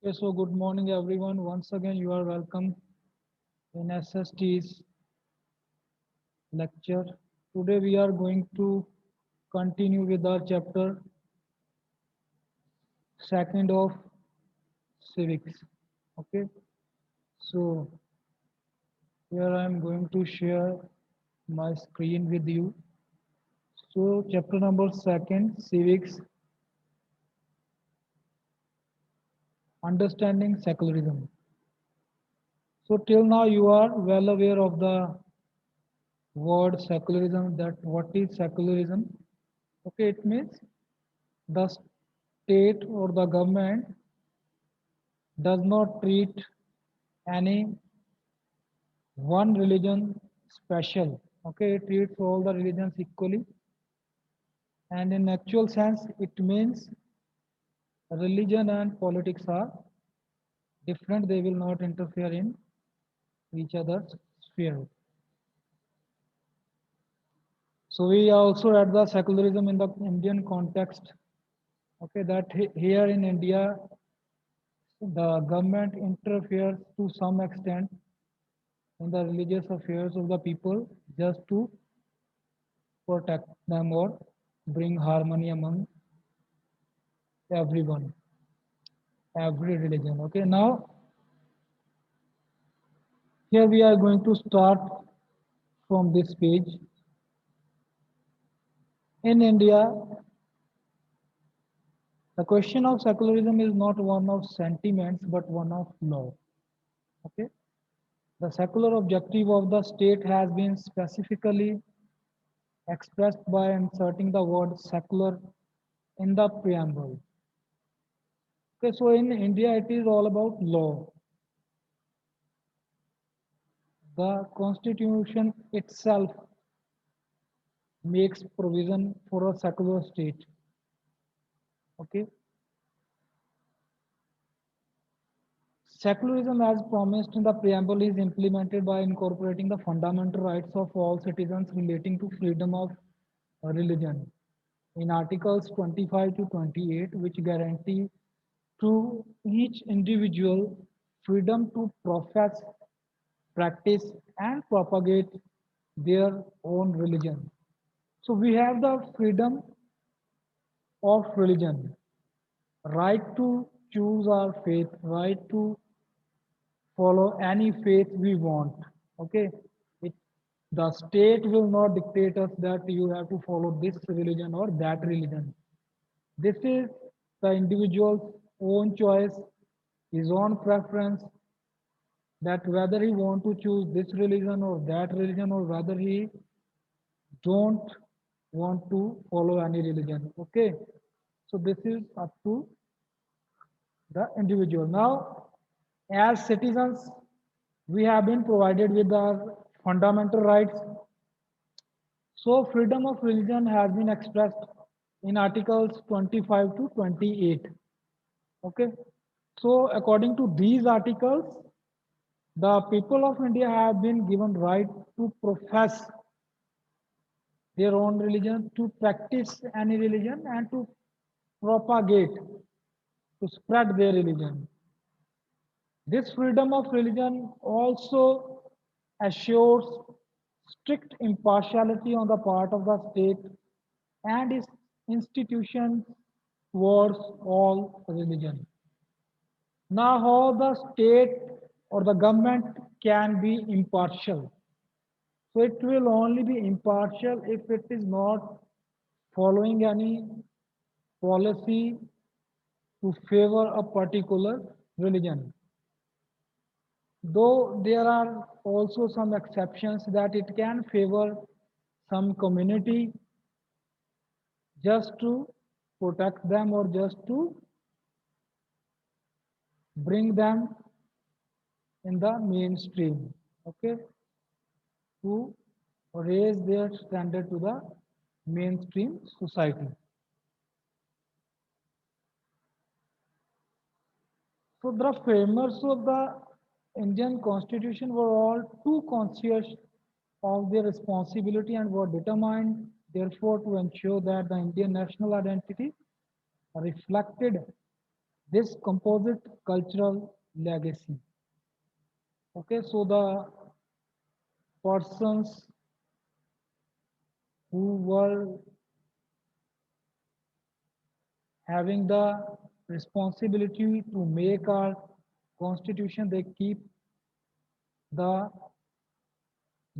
Okay, so good morning everyone. Once again, you are welcome in SST's lecture. Today we are going to continue with our chapter second of civics. Okay, so here I am going to share my screen with you. So chapter number second, civics, understanding secularism. So till now you are well aware of the word secularism, that what is secularism. Okay, it means the state or the government does not treat any one religion special. Okay, it treats all the religions equally, and in actual sense it means religion and politics are different. They will not interfere in each other's sphere. So we also add the secularism in the Indian context. Okay, that here in India the government interferes to some extent in the religious affairs of the people just to protect them or bring harmony among everyone, every religion. Okay, now here we are going to start from this page. In India, the question of secularism is not one of sentiments but one of law. Okay, the secular objective of the state has been specifically expressed by inserting the word secular in the preamble. Okay, so in India, it is all about law. The constitution itself makes provision for a secular state. Okay, secularism, as promised in the preamble, is implemented by incorporating the fundamental rights of all citizens relating to freedom of religion in Articles 25 to 28, which guarantee to each individual freedom to profess, practice, and propagate their own religion. So we have the freedom of religion, right to choose our faith, right to follow any faith we want. Okay, it, the state will not dictate us that you have to follow this religion or that religion. This is the individual's own choice, his own preference, that whether he want to choose this religion or that religion, or whether he don't want to follow any religion. Okay, so this is up to the individual. Now, as citizens, we have been provided with our fundamental rights. So, freedom of religion has been expressed in Articles 25 to 28. Okay, so according to these articles, the people of India have been given right to profess their own religion, to practice any religion, and to propagate, to spread their religion. This freedom of religion also assures strict impartiality on the part of the state and its institutions towards all religion. Now, how the state or the government can be impartial? So, it will only be impartial if it is not following any policy to favor a particular religion. Though there are also some exceptions that it can favor some community just to protect them or just to bring them in the mainstream, okay, to raise their standard to the mainstream society. So the framers of the Indian constitution were all too conscious of their responsibility and were determined, therefore, to ensure that the Indian national identity reflected this composite cultural legacy. Okay, so the persons who were having the responsibility to make our constitution, they keep the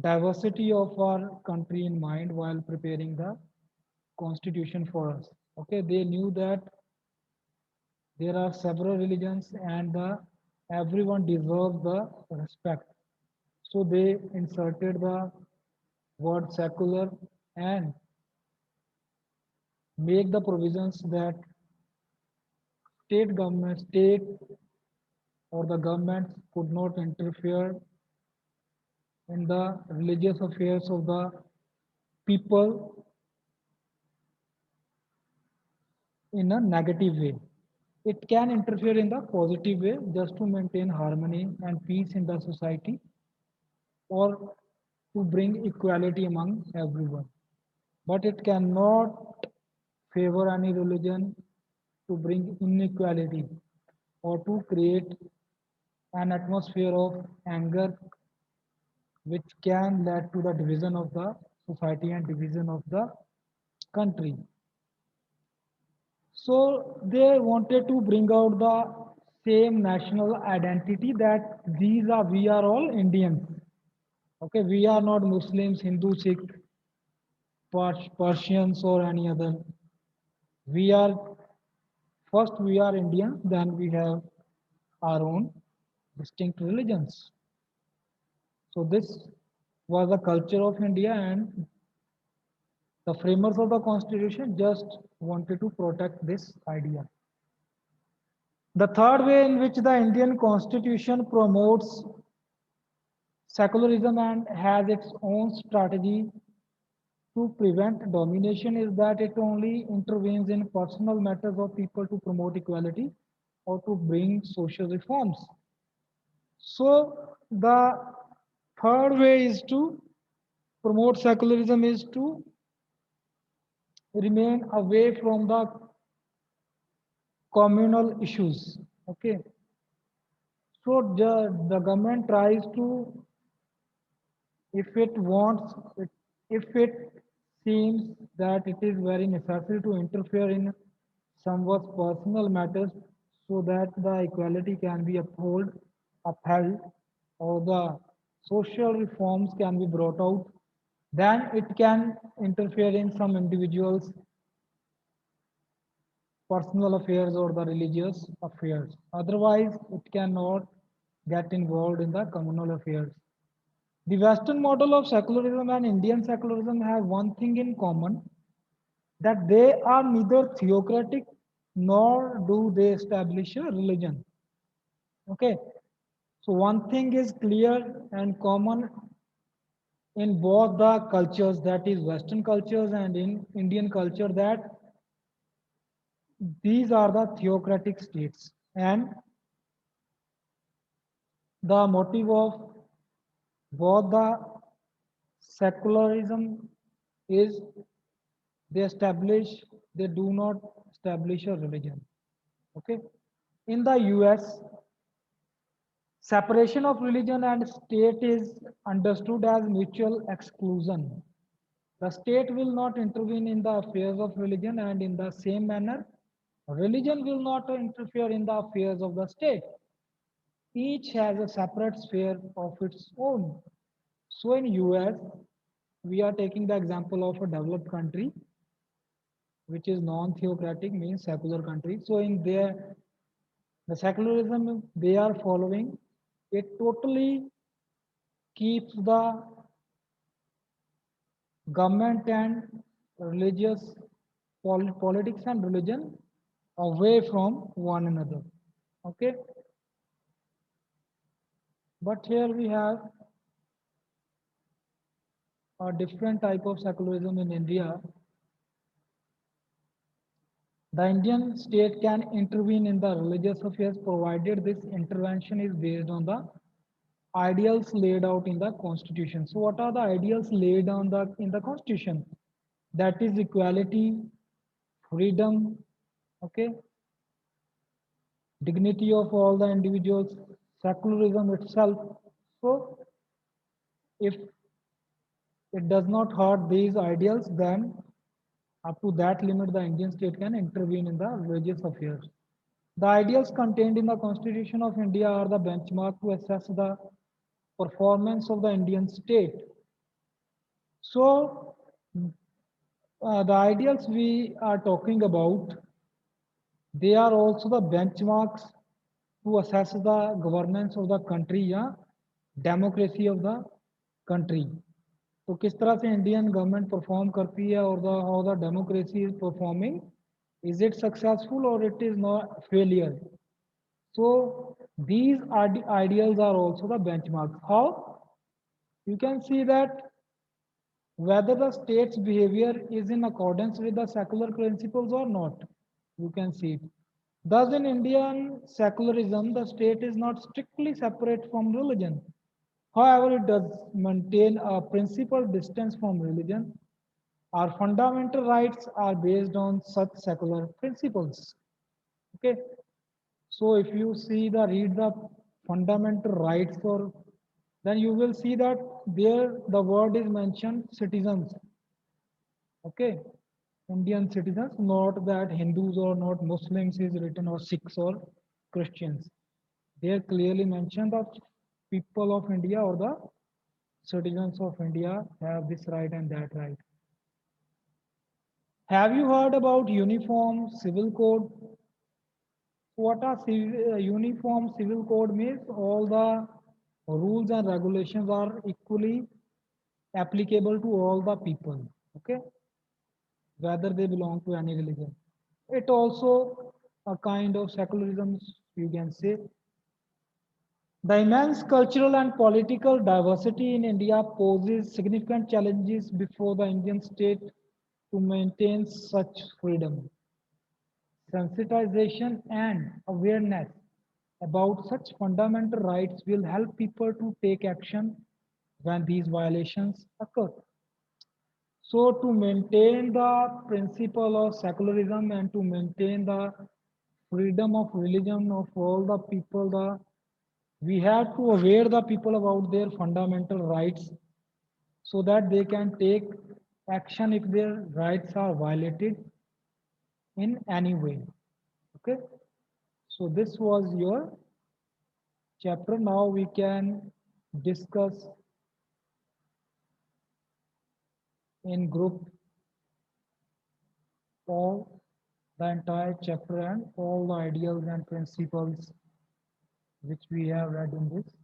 diversity of our country in mind while preparing the constitution for us. Okay, they knew that there are several religions and everyone deserves the respect. So they inserted the word secular and make the provisions that state or the government could not interfere in the religious affairs of the people in a negative way. It can interfere in the positive way just to maintain harmony and peace in the society or to bring equality among everyone. But it cannot favor any religion to bring inequality or to create an atmosphere of anger which can lead to the division of the society and division of the country. So they wanted to bring out the same national identity that we are all Indians. Okay, we are not Muslims, Hindu, Sikh, Persians, or any other. We are first we are Indians, then we have our own distinct religions. So this was the culture of India, and the framers of the constitution just wanted to protect this idea. The third way in which the Indian constitution promotes secularism and has its own strategy to prevent domination is that it only intervenes in personal matters of people to promote equality or to bring social reforms. So the third way is to promote secularism is to remain away from the communal issues. Okay, so the government tries to, if it wants, if it seems that it is very necessary to interfere in someone's personal matters so that the equality can be upheld, or the social reforms can be brought out, then it can interfere in some individuals' personal affairs or the religious affairs. Otherwise, it cannot get involved in the communal affairs. The Western model of secularism and Indian secularism have one thing in common, that they are neither theocratic nor do they establish a religion. Okay, so one thing is clear and common in both the cultures, that is Western cultures and in Indian culture, that these are the theocratic states, and the motive of both the secularism is they do not establish a religion. Okay, in the US, separation of religion and state is understood as mutual exclusion. The state will not intervene in the affairs of religion, and in the same manner, religion will not interfere in the affairs of the state. Each has a separate sphere of its own. So in US, we are taking the example of a developed country, which is non-theocratic, means secular country. So in there, the secularism they are following, it totally keeps the government and religious politics and religion away from one another. Okay, but here we have a different type of secularism in India. The Indian state can intervene in the religious affairs provided this intervention is based on the ideals laid out in the constitution. So what are the ideals laid on in the constitution? That is equality, freedom, okay, dignity of all the individuals, secularism itself. So if it does not hurt these ideals, then up to that limit, the Indian state can intervene in the religious affairs. The ideals contained in the Constitution of India are the benchmark to assess the performance of the Indian state. So, the ideals we are talking about, they are also the benchmarks to assess the governance of the country या democracy of the country. तो किस तरह से Indian government perform करती है और the how the democracy is performing, is it successful or it is not failure. So these ideals are also the benchmarks. How you can see that whether the state's behavior is in accordance with the secular principles or not. You can see it. Thus, in Indian secularism, the state is not strictly separate from religion. However, it does maintain a principal distance from religion. Our fundamental rights are based on such secular principles. Okay, so if you see the read the fundamental rights for, then you will see that there the word is mentioned citizens. Okay, Indian citizens, not that Hindus or not Muslims is written or Sikhs or Christians. They clearly mentioned that people of India or the citizens of India have this right and that right. Have you heard about uniform civil code? What a uniform civil code means? All the rules and regulations are equally applicable to all the people. Okay, whether they belong to any religion. It also a kind of secularism, you can say. The immense cultural and political diversity in India poses significant challenges before the Indian state to maintain such freedom. Sensitization and awareness about such fundamental rights will help people to take action when these violations occur. So, to maintain the principle of secularism and to maintain the freedom of religion of all the people, we have to aware the people about their fundamental rights so that they can take action if their rights are violated in any way. Okay, so this was your chapter. Now we can discuss in group all the entire chapter and all the ideals and principles which we have read in this